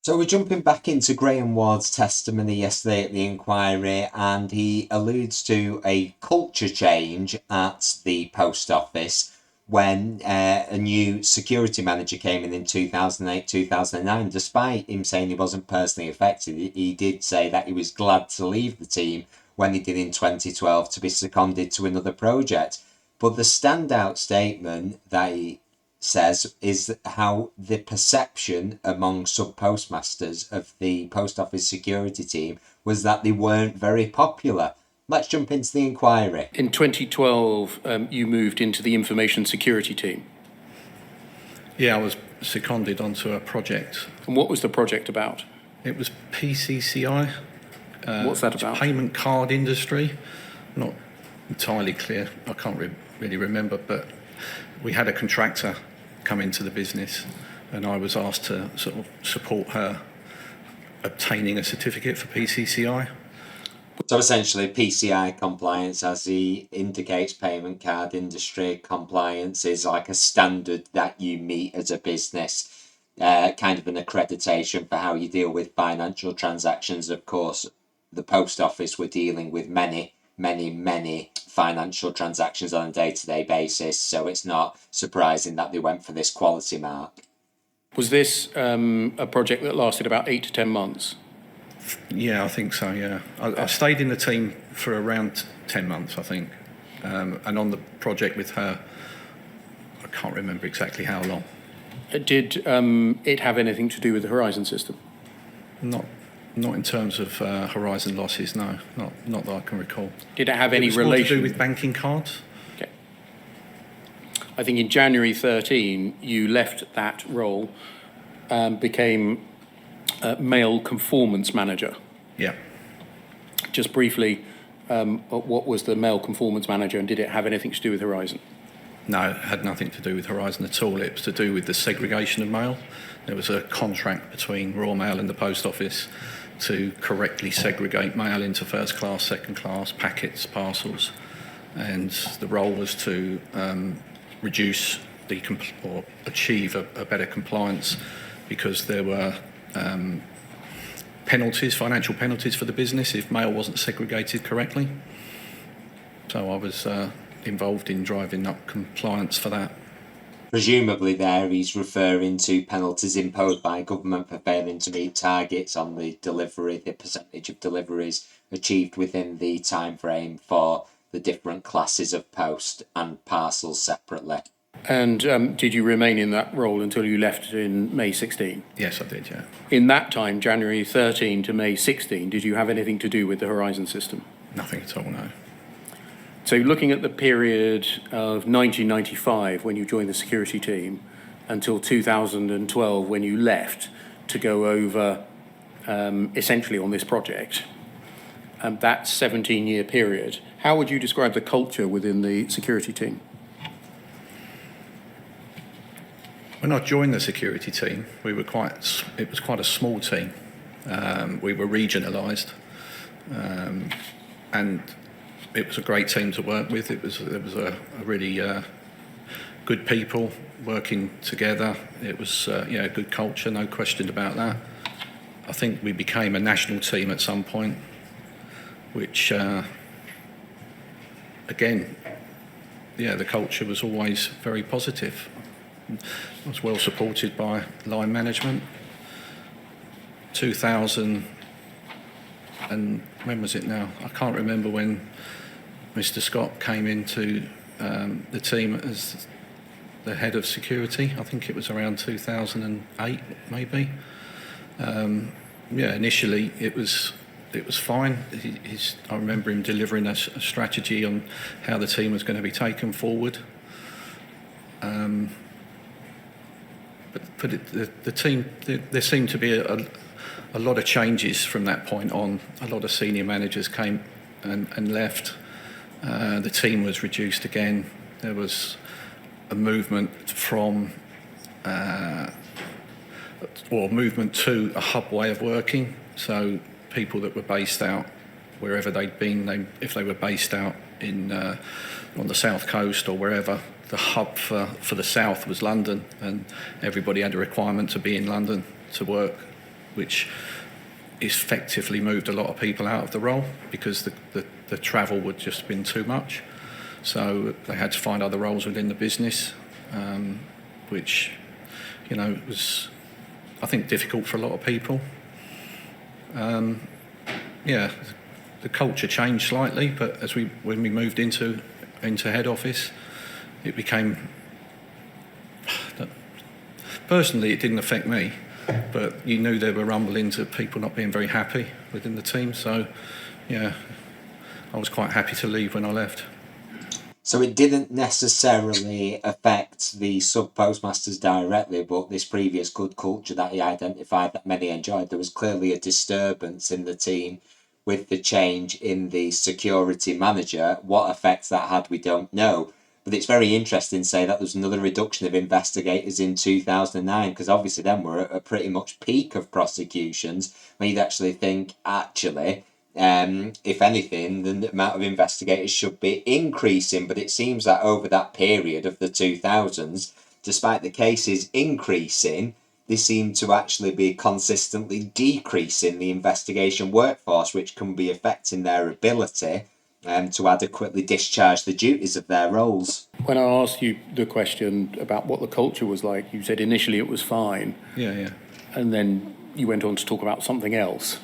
So we're jumping back into Graham Ward's testimony yesterday at the inquiry, and he alludes to a culture change at the post office when a new security manager came in 2008, 2009. Despite him saying he wasn't personally affected, he did say that he was glad to leave the team when he did in 2012 to be seconded to another project. But the standout statement that he says is how the perception among sub-postmasters of the post office security team was that they weren't very popular. Let's jump into the inquiry. In 2012, you moved into the information security team. Yeah, I was seconded onto a project. And what was the project about? It was PCCI. What's that about? Payment card industry. Not entirely clear. I can't really remember, but we had a contractor come into the business, and I was asked to sort of support her obtaining a certificate for PCCI. So essentially, PCI compliance, as he indicates, payment card industry compliance, is like a standard that you meet as a business, kind of an accreditation for how you deal with financial transactions. Of course, the post office were dealing with many financial transactions on a day-to-day basis, so it's not surprising that they went for this quality mark. Was this a project that lasted about 8 to 10 months? Yeah, I think so, yeah. I stayed in the team for around 10 months, I think. And on the project with her, I can't remember exactly how long. Did it have anything to do with the Horizon system? Not in terms of Horizon losses, no. Not that I can recall. Did it have any relation? More to do with banking cards. Okay. I think in January 13, you left that role and became mail conformance manager. Yeah. Just briefly, what was the mail conformance manager, and did it have anything to do with Horizon? No, it had nothing to do with Horizon at all. It was to do with the segregation of mail. There was a contract between Royal Mail and the Post Office to correctly segregate mail into first class, second class, packets, parcels. And the role was to reduce or achieve a better compliance, because there were financial penalties for the business if mail wasn't segregated correctly. So I was involved in driving up compliance for that. Presumably there he's referring to penalties imposed by government for failing to meet targets on the percentage of deliveries achieved within the time frame for the different classes of post and parcels separately. And did you remain in that role until you left in May 16? Yes, I did, yeah. In that time, January 13 to May 16, did you have anything to do with the Horizon system? Nothing at all, no. So looking at the period of 1995 when you joined the security team until 2012 when you left to go over essentially on this project, that 17-year period, how would you describe the culture within the security team? When I joined the security team, it was quite a small team. We were regionalised, and it was a great team to work with. There was a really good people working together. It was a good culture, no question about that. I think we became a national team at some point, which again, the culture was always very positive. I was well supported by line management. 2000, and when was it now? I can't remember when Mr. Scott came into the team as the head of security. I think it was around 2008, maybe. Initially it was fine. I remember him delivering a strategy on how the team was going to be taken forward. But the team, there seemed to be a lot of changes from that point on. A lot of senior managers came and left. The team was reduced again. There was a movement from, movement to a hub way of working. So people that were based out wherever they'd been, if they were based out in on the south coast or wherever, the hub for the south was London, and everybody had a requirement to be in London to work which effectively moved a lot of people out of the role because the travel would just been too much. So they had to find other roles within the business, which, was, I think, difficult for a lot of people. The culture changed slightly, but when we moved into head office, it became... Personally, it didn't affect me, but you knew there were rumblings of people not being very happy within the team. So, I was quite happy to leave when I left. So it didn't necessarily affect the sub-postmasters directly, but this previous good culture that he identified that many enjoyed, there was clearly a disturbance in the team with the change in the security manager. What effects that had, we don't know. But it's very interesting to say that there was another reduction of investigators in 2009, because obviously then we're at a pretty much peak of prosecutions, when you'd actually think, if anything, the amount of investigators should be increasing. But it seems that over that period of the 2000s, despite the cases increasing, they seem to actually be consistently decreasing the investigation workforce, which can be affecting their ability to adequately discharge the duties of their roles. When I asked you the question about what the culture was like, you said initially it was fine. Yeah. And then you went on to talk about something else.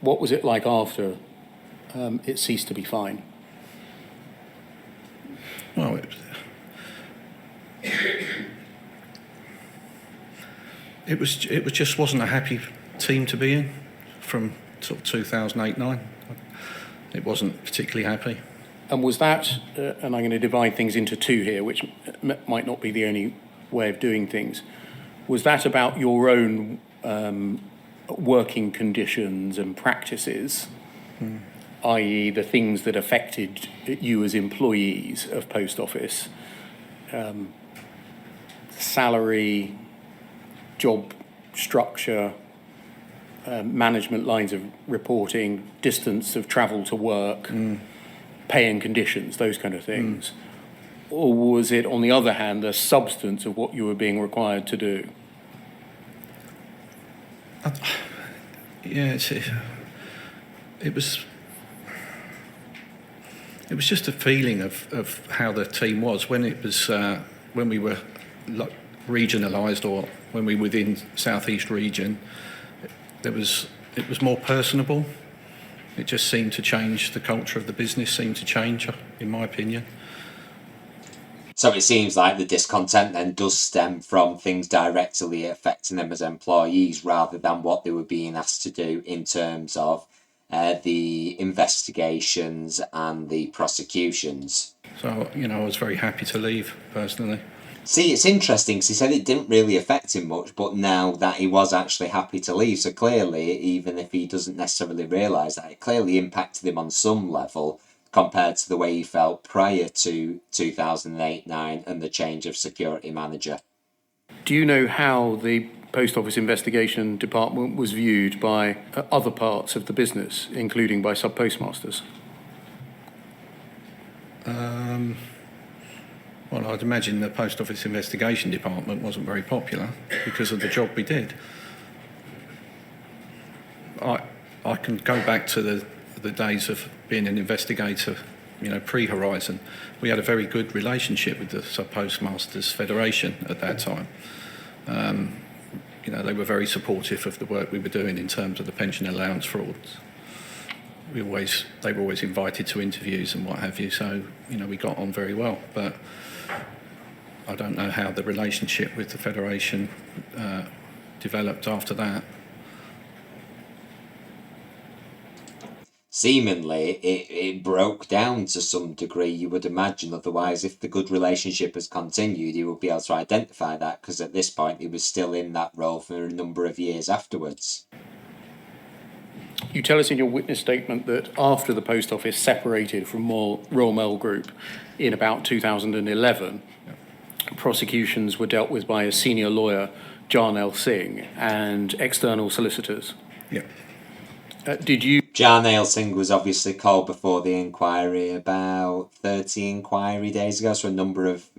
What was it like after it ceased to be fine? Well, it just wasn't a happy team to be in from sort of 2008-9. It wasn't particularly happy. And was that, and I'm going to divide things into two here, which might not be the only way of doing things, was that about your own working conditions and practices, i.e. the things that affected you as employees of Post Office, salary, job structure, management lines of reporting, distance of travel to work, pay and conditions, those kind of things? Or was it, on the other hand, the substance of what you were being required to do? It was just a feeling of how the team was when it was when we were regionalised, or when we were within Southeast region. It was more personable. It just seemed to change. The culture of the business seemed to change, in my opinion. So it seems like the discontent then does stem from things directly affecting them as employees, rather than what they were being asked to do in terms of the investigations and the prosecutions. So, I was very happy to leave, personally. See, it's interesting because he said it didn't really affect him much, but now that he was actually happy to leave, so clearly, even if he doesn't necessarily realise that, it clearly impacted him on some level compared to the way he felt prior to 2008-9 and the change of security manager. Do you know how the Post Office Investigation Department was viewed by other parts of the business, including by sub-postmasters? Well, I'd imagine the Post Office Investigation Department wasn't very popular because of the job we did. I can go back to the days of being an investigator, pre-Horizon. We had a very good relationship with the Subpostmasters Federation at that time. They were very supportive of the work we were doing in terms of the pension allowance frauds. They were always invited to interviews and what have you, so we got on very well. But I don't know how the relationship with the Federation developed after that. Seemingly, it broke down to some degree, you would imagine. Otherwise, if the good relationship has continued, he would be able to identify that, because at this point, he was still in that role for a number of years afterwards. You tell us in your witness statement that after the Post Office separated from Royal Mail Group in about 2011, prosecutions were dealt with by a senior lawyer, Jarnail Singh, and external solicitors. Yeah. Jarnail Singh was obviously called before the inquiry about 30 inquiry days ago, so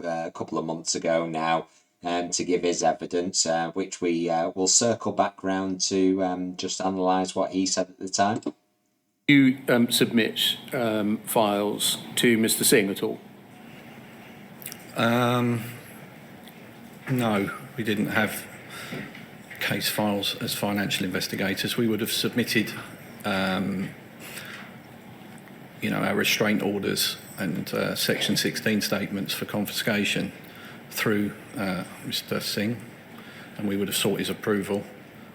a couple of months ago now. to give his evidence, which we will circle back round to just analyse what he said at the time. You submit files to Mr. Singh at all? No, we didn't have case files as financial investigators. We would have submitted, our restraint orders and Section 16 statements for confiscation through Mr. Singh, and we would have sought his approval.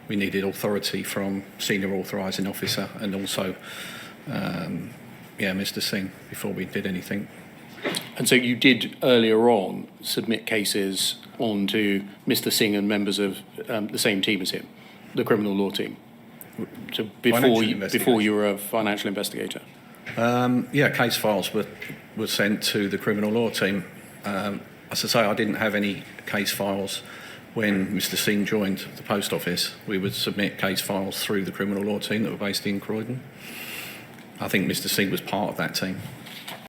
We needed authority from senior authorising officer and also, Mr. Singh before we did anything. And so you did earlier on submit cases onto Mr. Singh and members of the same team as him, the criminal law team. So before you were a financial investigator. Case files were sent to the criminal law team. As I say, I didn't have any case files when Mr. Singh joined the post office. We would submit case files through the criminal law team that were based in Croydon. I think Mr. Singh was part of that team.